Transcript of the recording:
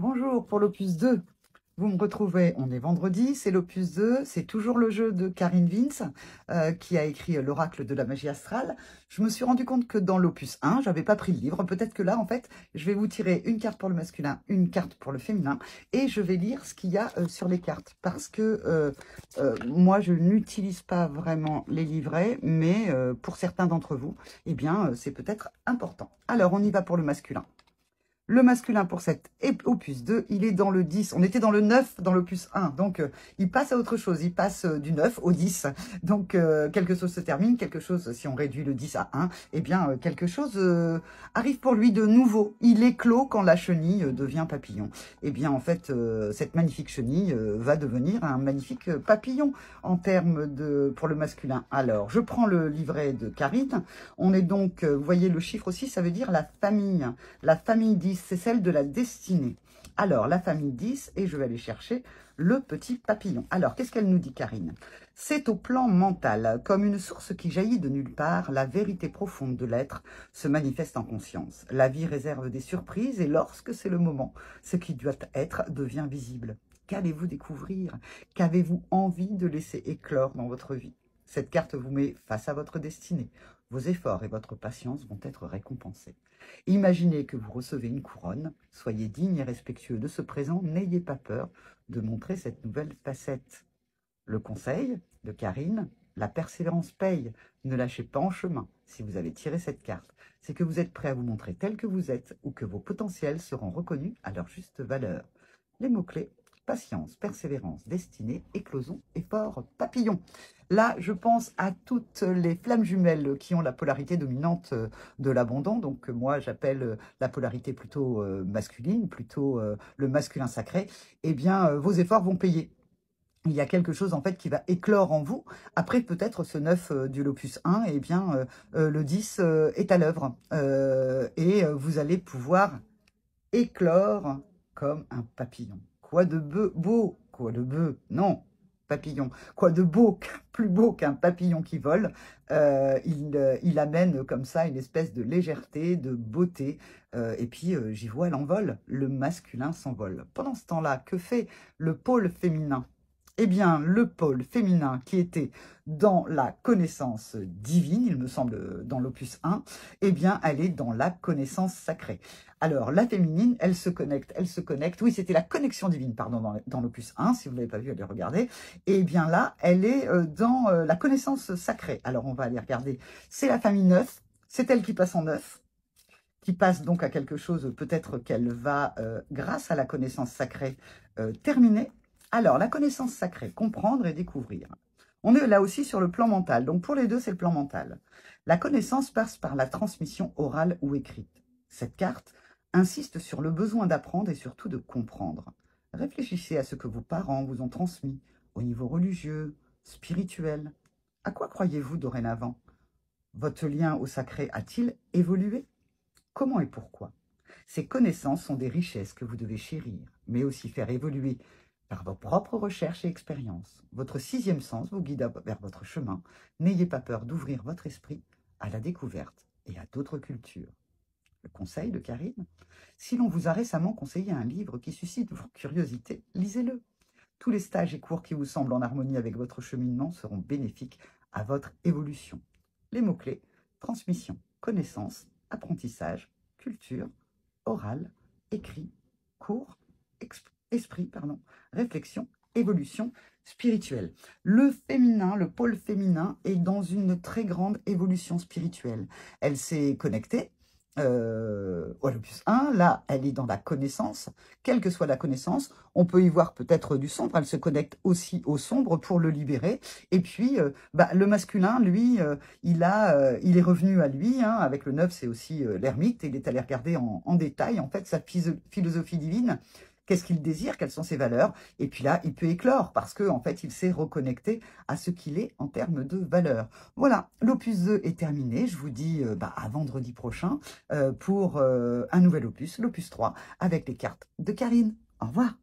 Bonjour pour l'opus 2. Vous me retrouvez, on est vendredi, c'est l'opus 2, c'est toujours le jeu de Karine Vince qui a écrit l'oracle de la magie astrale. Je me suis rendu compte que dans l'opus 1, j'avais pas pris le livre. Peut-être que là, en fait, je vais vous tirer une carte pour le masculin, une carte pour le féminin et je vais lire ce qu'il y a sur les cartes. Parce que moi, je n'utilise pas vraiment les livrets, mais pour certains d'entre vous, eh bien, c'est peut-être important. Alors, on y va pour le masculin. Le masculin pour cet opus 2, il est dans le 10. On était dans le 9 dans l'opus 1. Donc, il passe à autre chose. Il passe du 9 au 10. Donc, quelque chose se termine. Quelque chose, si on réduit le 10 à 1, eh bien, quelque chose arrive pour lui de nouveau. Il éclot quand la chenille devient papillon. Eh bien, en fait, cette magnifique chenille va devenir un magnifique papillon en termes de pour le masculin. Alors, je prends le livret de Karine. On est donc, vous voyez le chiffre aussi, ça veut dire la famille. La famille 10, c'est celle de la destinée. Alors, la famille 10, et je vais aller chercher le petit papillon. Alors, qu'est-ce qu'elle nous dit, Karine? C'est au plan mental, comme une source qui jaillit de nulle part, la vérité profonde de l'être se manifeste en conscience. La vie réserve des surprises, et lorsque c'est le moment, ce qui doit être devient visible. Qu'allez-vous découvrir? Qu'avez-vous envie de laisser éclore dans votre vie? Cette carte vous met face à votre destinée. Vos efforts et votre patience vont être récompensés. Imaginez que vous recevez une couronne. Soyez digne et respectueux de ce présent. N'ayez pas peur de montrer cette nouvelle facette. Le conseil de Karine, la persévérance paye. Ne lâchez pas en chemin. Si vous avez tiré cette carte, c'est que vous êtes prêt à vous montrer tel que vous êtes ou que vos potentiels seront reconnus à leur juste valeur. Les mots-clés: patience, persévérance, destinée, éclosion, effort, papillon. Là, je pense à toutes les flammes jumelles qui ont la polarité dominante de l'abondant. Donc, moi, j'appelle la polarité plutôt masculine, plutôt le masculin sacré. Eh bien, vos efforts vont payer. Il y a quelque chose, en fait, qui va éclore en vous. Après, peut-être ce 9 du l'opus 1, eh bien, le 10 est à l'œuvre. Et vous allez pouvoir éclore comme un papillon. Quoi de beau, quoi de non, papillon. Quoi de beau, plus beau qu'un papillon qui vole. Il amène comme ça une espèce de légèreté, de beauté. Et puis, j'y vois l'envol. Le masculin s'envole. Pendant ce temps-là, que fait le pôle féminin? Eh bien, le pôle féminin qui était dans la connaissance divine, il me semble, dans l'opus 1, eh bien, elle est dans la connaissance sacrée. Alors, la féminine, elle se connecte. Oui, c'était la connexion divine, pardon, dans l'opus 1, si vous ne l'avez pas vu, allez regarder. Et bien là, elle est dans la connaissance sacrée. Alors, on va aller regarder. C'est la famille 9, c'est elle qui passe en 9, qui passe donc à quelque chose, peut-être qu'elle va, grâce à la connaissance sacrée, terminer. Alors, la connaissance sacrée, comprendre et découvrir. On est là aussi sur le plan mental. Donc, pour les deux, c'est le plan mental. La connaissance passe par la transmission orale ou écrite. Cette carte insiste sur le besoin d'apprendre et surtout de comprendre. Réfléchissez à ce que vos parents vous ont transmis au niveau religieux, spirituel. À quoi croyez-vous dorénavant? Votre lien au sacré a-t-il évolué? Comment et pourquoi? Ces connaissances sont des richesses que vous devez chérir, mais aussi faire évoluer par vos propres recherches et expériences. Votre sixième sens vous guide vers votre chemin. N'ayez pas peur d'ouvrir votre esprit à la découverte et à d'autres cultures. Le conseil de Karine: si l'on vous a récemment conseillé un livre qui suscite votre curiosité, lisez-le. Tous les stages et cours qui vous semblent en harmonie avec votre cheminement seront bénéfiques à votre évolution. Les mots-clés: transmission, connaissance, apprentissage, culture, oral, écrit, cours, esprit, réflexion, évolution spirituelle. Le féminin, le pôle féminin est dans une très grande évolution spirituelle. Elle s'est connectée au l'opus 1, là, elle est dans la connaissance. Quelle que soit la connaissance, on peut y voir peut-être du sombre. Elle se connecte aussi au sombre pour le libérer. Et puis, le masculin, lui, il est revenu à lui. Hein, avec le 9, c'est aussi l'ermite. Il est allé regarder en détail, en fait, sa philosophie divine. Qu'est-ce qu'il désire? Quelles sont ses valeurs? Et puis là, il peut éclore parce que, en fait, il s'est reconnecté à ce qu'il est en termes de valeurs. Voilà, l'opus 2 est terminé. Je vous dis à vendredi prochain pour un nouvel opus, l'opus 3, avec les cartes de Karine. Au revoir.